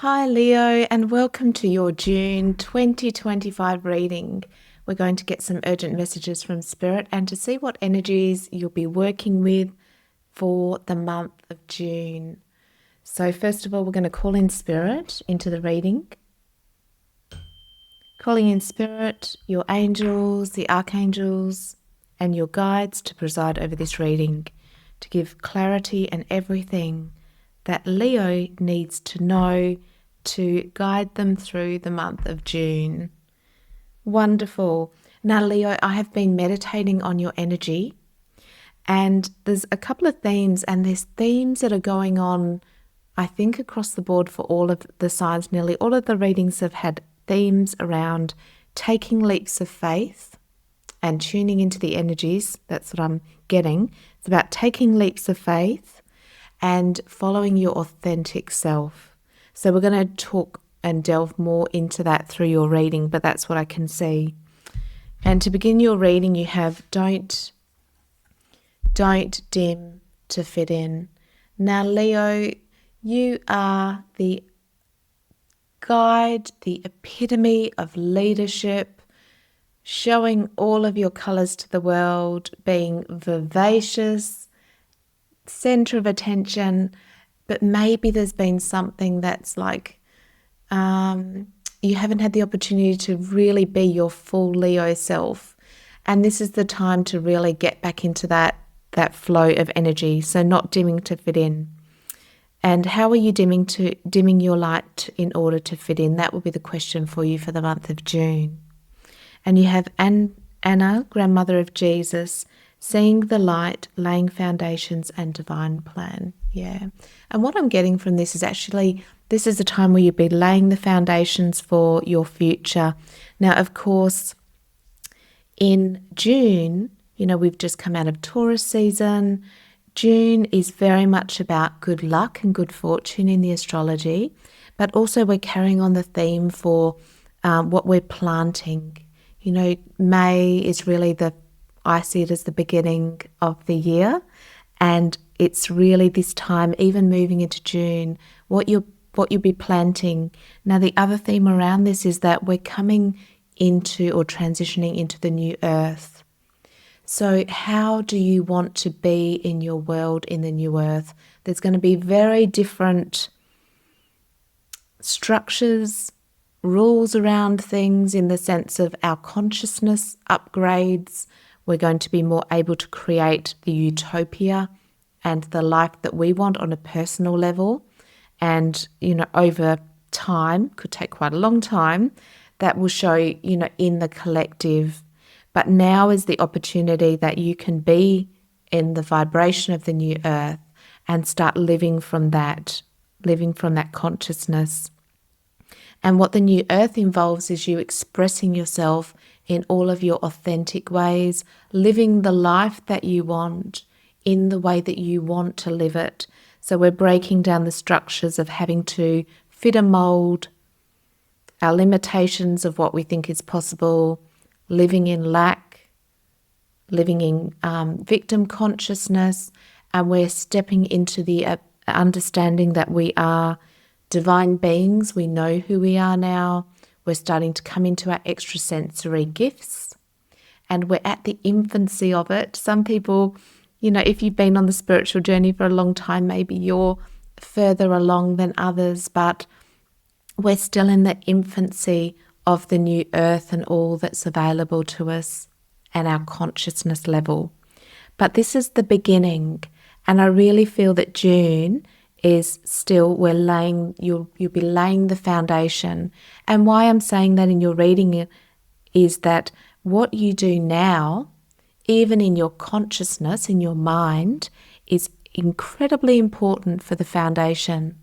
Hi, Leo, and welcome to your June 2025 reading. We're going to get some urgent messages from Spirit and to see what energies you'll be working with for the month of June. So, first of all, we're going to call in Spirit into the reading. Calling in Spirit, your angels, the archangels, and your guides to preside over this reading, to give clarity and everything that Leo needs to know to guide them through the month of June. Wonderful. Now, Leo, I have been meditating on your energy, and there's a couple of themes, and there's themes that are going on, I think, across the board for all of the signs. Nearly all of the readings have had themes around taking leaps of faith and tuning into the energies. That's what I'm getting. It's about taking leaps of faith and following your authentic self. So we're going to talk and delve more into that through your reading, but that's what I can see. And to begin your reading, you have don't dim to fit in. Now, Leo, you are the guide, the epitome of leadership, showing all of your colours to the world, being vivacious, centre of attention, but maybe there's been something that's like you haven't had the opportunity to really be your full Leo self. And this is the time to really get back into that flow of energy. So not dimming to fit in. And how are you dimming your light in order to fit in? That will be the question for you for the month of June. And you have Anna, grandmother of Jesus, seeing the light, laying foundations and divine plan. Yeah. And what I'm getting from this is actually this is a time where you'll be laying the foundations for your future. Now, of course, in June, we've just come out of Taurus season. June is very much about good luck and good fortune in the astrology, but also we're carrying on the theme for what we're planting. May is really I see it as the beginning of the year, and it's really this time, even moving into June, what you'll be planting. Now, the other theme around this is that we're coming into or transitioning into the new earth. So how do you want to be in your world in the new earth? There's going to be very different structures, rules around things in the sense of our consciousness upgrades. We're going to be more able to create the utopia and the life that we want on a personal level. And, over time, could take quite a long time, that will show, in the collective. But now is the opportunity that you can be in the vibration of the new earth and start living from that consciousness. And what the new earth involves is you expressing yourself in all of your authentic ways, living the life that you want in the way that you want to live it. So we're breaking down the structures of having to fit a mold, our limitations of what we think is possible, living in lack, living in victim consciousness, and we're stepping into the understanding that we are divine beings. We know who we are now. We're starting to come into our extrasensory gifts, and we're at the infancy of it. Some people, if you've been on the spiritual journey for a long time, maybe you're further along than others, but we're still in the infancy of the new earth and all that's available to us and our consciousness level. But this is the beginning, and I really feel that June is still, you'll be laying the foundation. And why I'm saying that in your reading is that what you do now, even in your consciousness, in your mind, is incredibly important for the foundation.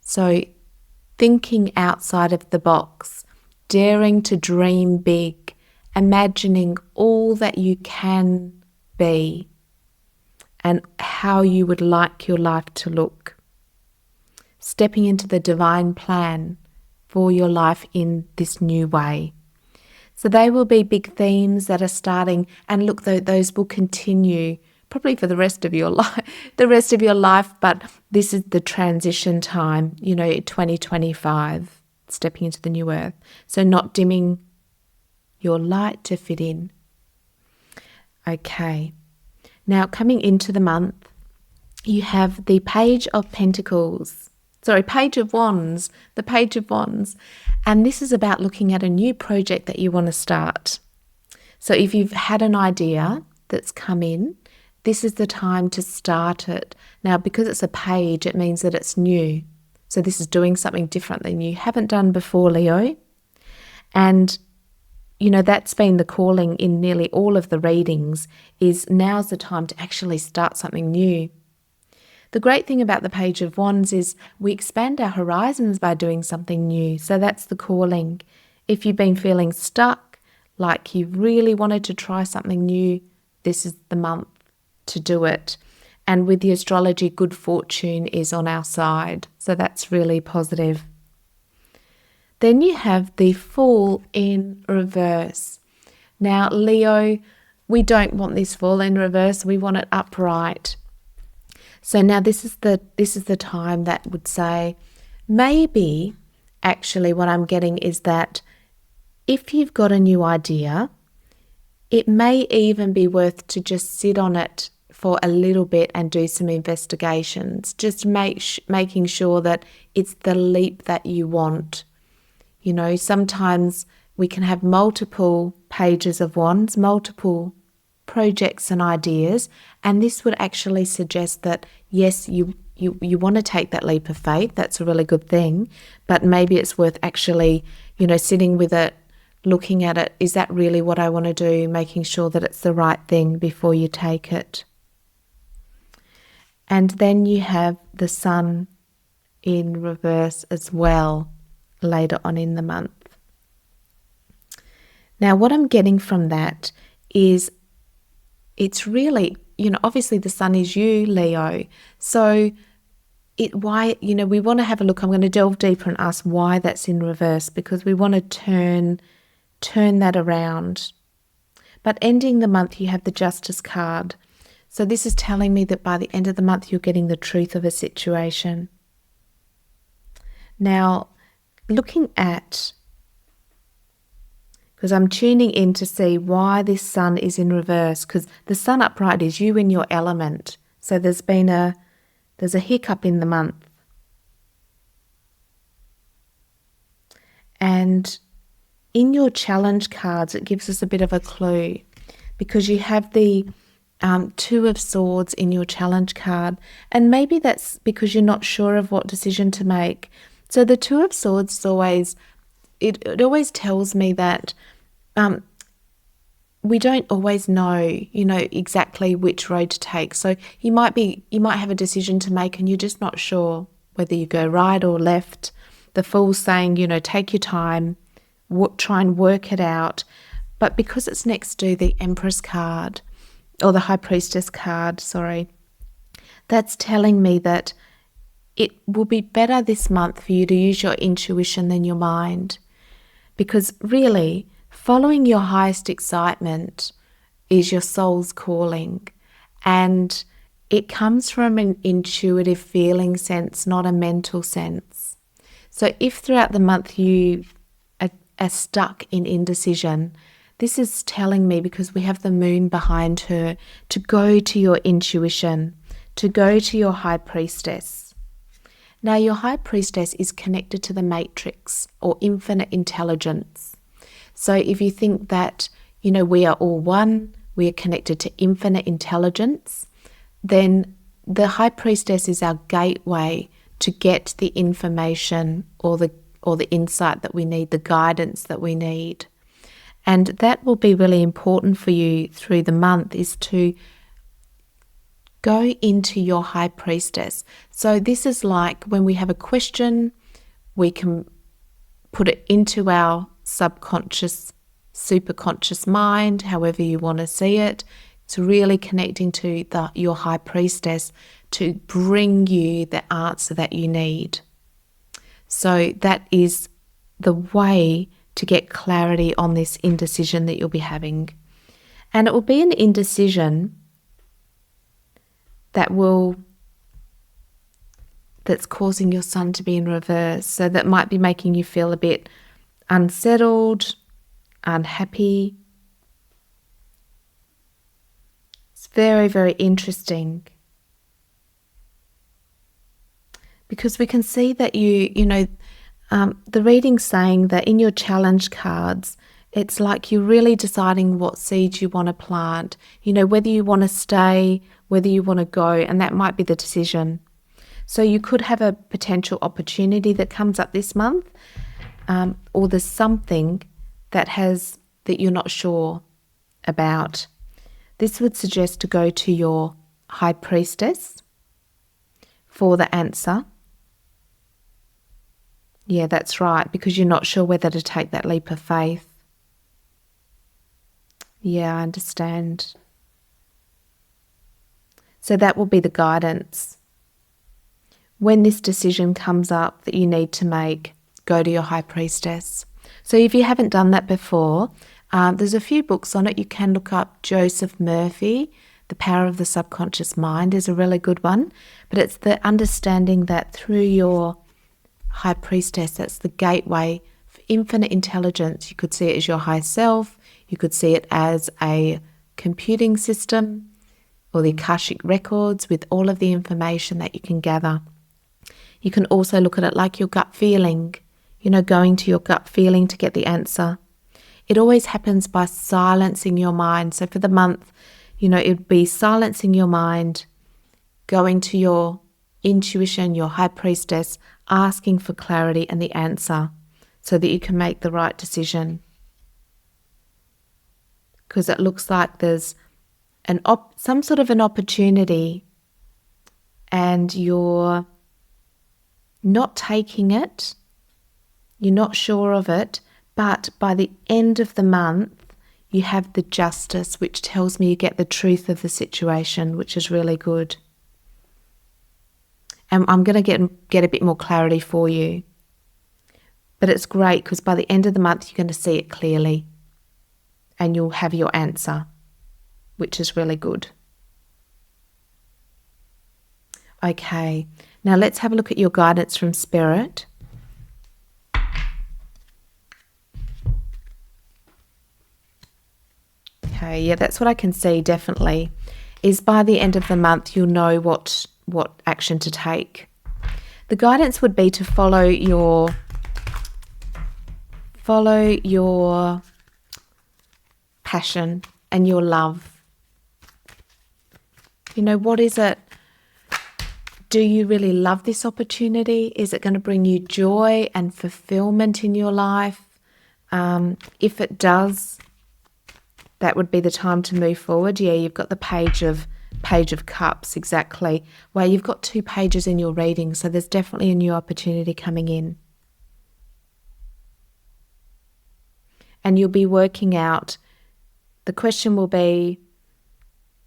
So thinking outside of the box, daring to dream big, imagining all that you can be and how you would like your life to look. Stepping into the divine plan for your life in this new way. So they will be big themes that are starting, and look, those will continue probably for the rest of your life, but this is the transition time, 2025, stepping into the new earth. So not dimming your light to fit in. Okay. Now coming into the month, you have the Page of Pentacles. Page of Wands, the Page of Wands. And this is about looking at a new project that you want to start. So if you've had an idea that's come in, this is the time to start it. Now, because it's a page, it means that it's new. So this is doing something different than you haven't done before, Leo. And, that's been the calling in nearly all of the readings, is now's the time to actually start something new. The great thing about the Page of Wands is we expand our horizons by doing something new. So that's the calling. If you've been feeling stuck, like you really wanted to try something new, this is the month to do it. And with the astrology, good fortune is on our side. So that's really positive. Then you have the Fool in reverse. Now, Leo, we don't want this Fool in reverse. We want it upright. So now this is the time that would say, maybe actually what I'm getting is that if you've got a new idea, it may even be worth to just sit on it for a little bit and do some investigations. Just making sure that it's the leap that you want. Sometimes we can have multiple pages of wands, multiple projects and ideas, and this would actually suggest that yes, you want to take that leap of faith. That's a really good thing, but maybe it's worth actually sitting with it, looking at it. Is that really what I want to do? Making sure that it's the right thing before you take it. And then you have the Sun in reverse as well later on in the month. Now what I'm getting from that is it's really, obviously the Sun is you, Leo. So we want to have a look. I'm going to delve deeper and ask why that's in reverse, because we want to turn that around. But ending the month, you have the Justice card. So this is telling me that by the end of the month, you're getting the truth of a situation. Now, looking at, because I'm tuning in to see why this Sun is in reverse, because the Sun upright is you in your element. So there's a hiccup in the month. And in your challenge cards, it gives us a bit of a clue, because you have the Two of Swords in your challenge card, and maybe that's because you're not sure of what decision to make. So the Two of Swords is always, it always tells me that we don't always know, exactly which road to take. So you might have a decision to make and you're just not sure whether you go right or left. The Fool's saying, take your time, try and work it out. But because it's next to the Empress card, or the High Priestess card, that's telling me that it will be better this month for you to use your intuition than your mind. Because really, following your highest excitement is your soul's calling. And it comes from an intuitive feeling sense, not a mental sense. So if throughout the month you are stuck in indecision, this is telling me, because we have the Moon behind her, to go to your intuition, to go to your High Priestess. Now, your High Priestess is connected to the matrix or infinite intelligence. So if you think that, we are all one, we are connected to infinite intelligence, then the High Priestess is our gateway to get the information or the insight that we need, the guidance that we need. And that will be really important for you through the month, is to go into your High Priestess. So this is like when we have a question, we can put it into our subconscious, superconscious mind, however you want to see it. It's really connecting to your High Priestess to bring you the answer that you need. So that is the way to get clarity on this indecision that you'll be having. And it will be an indecision that's causing your sun to be in reverse. So that might be making you feel a bit unsettled, unhappy. It's very, very interesting. Because we can see that the reading's saying that in your challenge cards, it's like you're really deciding what seeds you want to plant, whether you want to stay, whether you want to go, and that might be the decision. So you could have a potential opportunity that comes up this month, or there's something that you're not sure about. This would suggest to go to your high priestess for the answer. Yeah, that's right, because you're not sure whether to take that leap of faith. Yeah, I understand. So that will be the guidance. When this decision comes up that you need to make, go to your high priestess. So if you haven't done that before, there's a few books on it. You can look up Joseph Murphy, The Power of the Subconscious Mind is a really good one. But it's the understanding that through your high priestess, that's the gateway for infinite intelligence. You could see it as your high self. You could see it as a computing system or the Akashic records with all of the information that you can gather. You can also look at it like your gut feeling, going to your gut feeling to get the answer. It always happens by silencing your mind. So for the month, it would be silencing your mind, going to your intuition, your high priestess, asking for clarity and the answer so that you can make the right decision. Because it looks like there's some sort of an opportunity and you're not taking it, you're not sure of it, but by the end of the month, you have the justice, which tells me you get the truth of the situation, which is really good. And I'm going to get a bit more clarity for you. But it's great because by the end of the month, you're going to see it clearly and you'll have your answer, which is really good. Okay, now let's have a look at your guidance from Spirit. Okay, yeah, that's what I can see definitely, is by the end of the month, you'll know what action to take. The guidance would be to follow your passion and your love. What is it? Do you really love this opportunity? Is it going to bring you joy and fulfillment in your life? If it does, that would be the time to move forward. Yeah, you've got the Page of Cups, exactly. Well, you've got 2 pages in your reading, so there's definitely a new opportunity coming in. And you'll be working out, the question will be,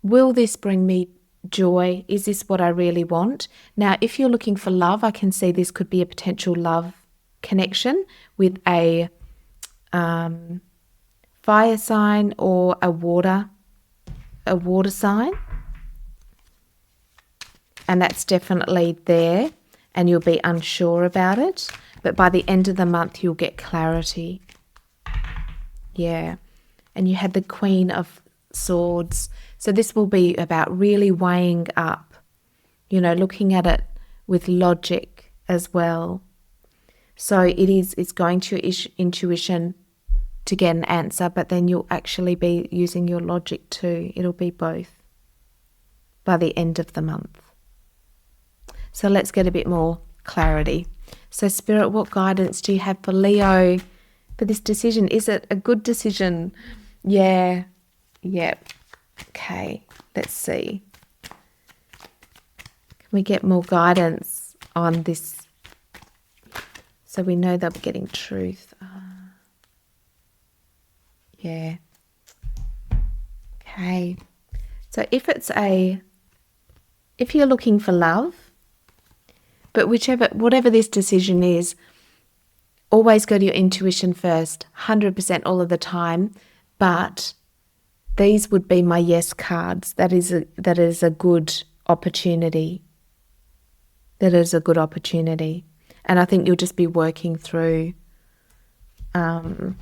will this bring me joy? Is this what I really want? Now, if you're looking for love, I can see this could be a potential love connection with a fire sign or a water sign. And that's definitely there, and you'll be unsure about it. But by the end of the month, you'll get clarity. Yeah. And you had the Queen of Swords. So this will be about really weighing up, looking at it with logic as well. So it's going to your intuition to get an answer, but then you'll actually be using your logic too. It'll be both by the end of the month. So let's get a bit more clarity. So Spirit, what guidance do you have for Leo for this decision? Is it a good decision? Yeah. Okay, let's see. Can we get more guidance on this so we know that we're getting truth? Yeah. Okay. So if you're looking for love, but whatever this decision is, always go to your intuition first, 100% all of the time. But these would be my yes cards. That is a good opportunity, that is a good opportunity. And I think you'll just be working through why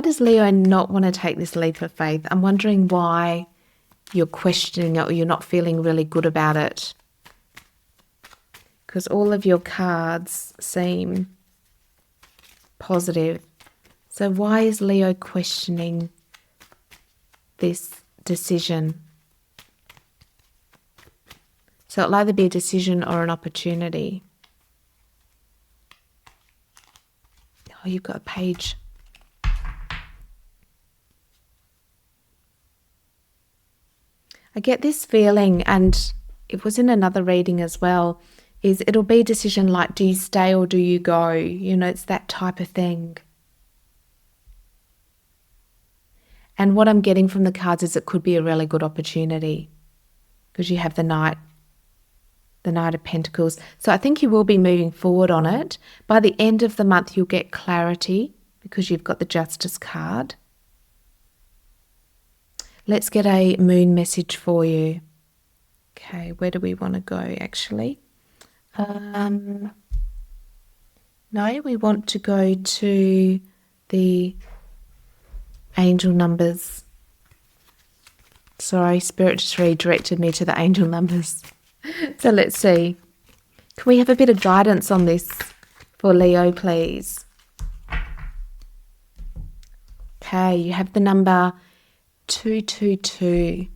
does Leo not want to take this leap of faith? I'm wondering why you're questioning it or you're not feeling really good about it. Because all of your cards seem positive. So why is Leo questioning this decision? So it'll either be a decision or an opportunity. Oh, you've got a page. I get this feeling, and it was in another reading as well, is it'll be a decision like, do you stay or do you go? You know, it's that type of thing. And what I'm getting from the cards is it could be a really good opportunity because you have the Knight of Pentacles. So I think you will be moving forward on it. By the end of the month, you'll get clarity because you've got the Justice card. Let's get a moon message for you. Okay, where do we want to go actually? No, we want to go to the angel numbers. Sorry, Spirit just redirected me to the angel numbers. So let's see. Can we have a bit of guidance on this for Leo, please? Okay, you have the number 222,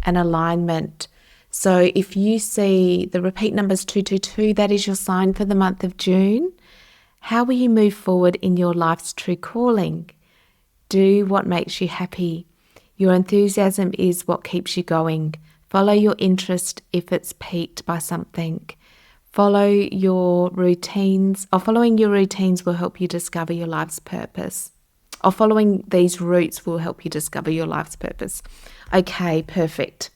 an alignment. So if you see the repeat numbers 222, that is your sign for the month of June. How will you move forward in your life's true calling? Do what makes you happy. Your enthusiasm is what keeps you going. Follow your interest if it's piqued by something. Following your routines will help you discover your life's purpose. Or following these routes will help you discover your life's purpose. Okay, perfect.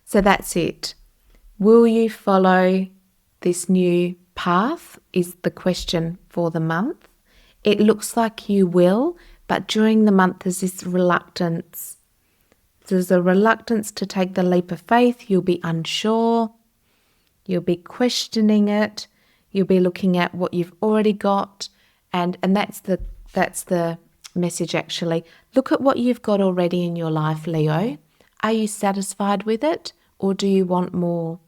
So that's it. Will you follow this new path is the question for the month. It looks like you will, but during the month there's this reluctance. There's a reluctance to take the leap of faith. You'll be unsure. You'll be questioning it. You'll be looking at what you've already got. And that's the message actually. Look at what you've got already in your life, Leo. Are you satisfied with it or do you want more?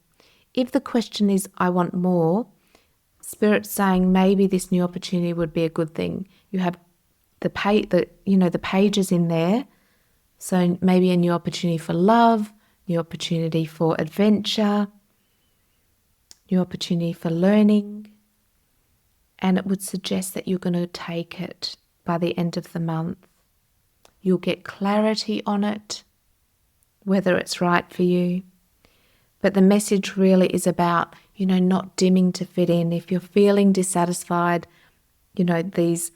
If the question is, I want more, Spirit's saying maybe this new opportunity would be a good thing. You have the pages in there. So maybe a new opportunity for love, new opportunity for adventure, new opportunity for learning. And it would suggest that you're going to take it by the end of the month. You'll get clarity on it, whether it's right for you. But the message really is about, not dimming to fit in. If you're feeling dissatisfied, these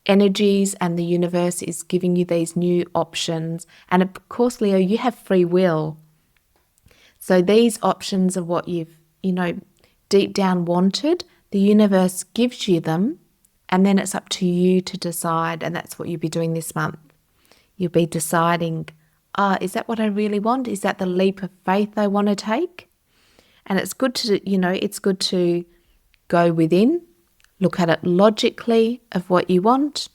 energies and the universe is giving you these new options. And of course, Leo, you have free will. So these options are what you've, deep down wanted. The universe gives you them, and then it's up to you to decide. And that's what you'll be doing this month. You'll be deciding, is that what I really want? Is that the leap of faith I want to take? And it's good to, go within, look at it logically of what you want.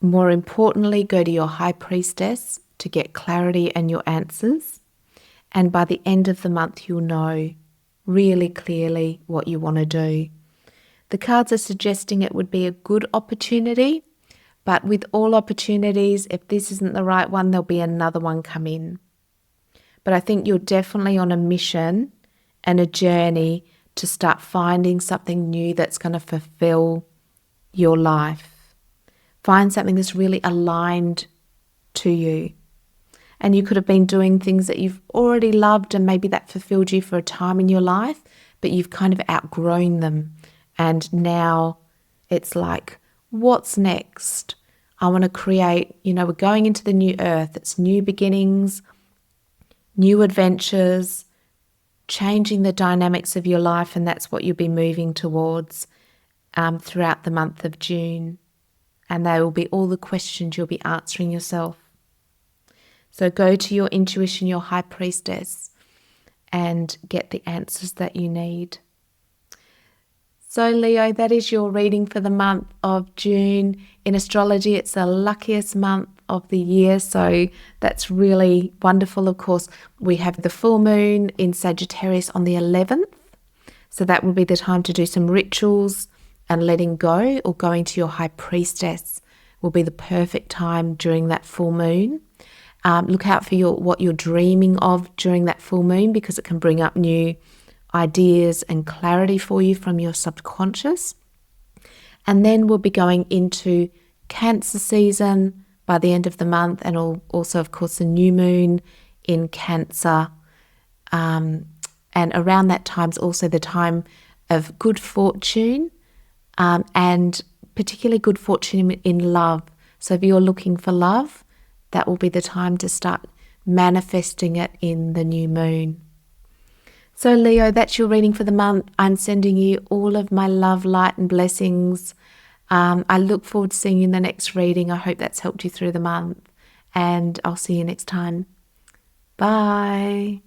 More importantly, go to your high priestess to get clarity and your answers. And by the end of the month, you'll know really clearly what you want to do. The cards are suggesting it would be a good opportunity, but with all opportunities, if this isn't the right one, there'll be another one come in. But I think you're definitely on a mission and a journey to start finding something new that's going to fulfill your life. Find something that's really aligned to you. And you could have been doing things that you've already loved and maybe that fulfilled you for a time in your life, but you've kind of outgrown them. And now it's like, what's next? I want to create, we're going into the new earth. It's new beginnings, new adventures, changing the dynamics of your life. And that's what you'll be moving towards throughout the month of June. And they will be all the questions you'll be answering yourself. So go to your intuition, your high priestess, and get the answers that you need. So Leo, that is your reading for the month of June. In astrology, it's the luckiest month of the year, so that's really wonderful. Of course, we have the full moon in Sagittarius on the 11th, so that will be the time to do some rituals and letting go, or going to your high priestess will be the perfect time during that full moon. Look out for what you're dreaming of during that full moon, because it can bring up new ideas and clarity for you from your subconscious. And then we'll be going into Cancer season by the end of the month, and also, of course, the new moon in Cancer. And around that time is also the time of good fortune, and particularly good fortune in love. So if you're looking for love, that will be the time to start manifesting it in the new moon. So Leo, that's your reading for the month. I'm sending you all of my love, light and blessings. I look forward to seeing you in the next reading. I hope that's helped you through the month, and I'll see you next time. Bye.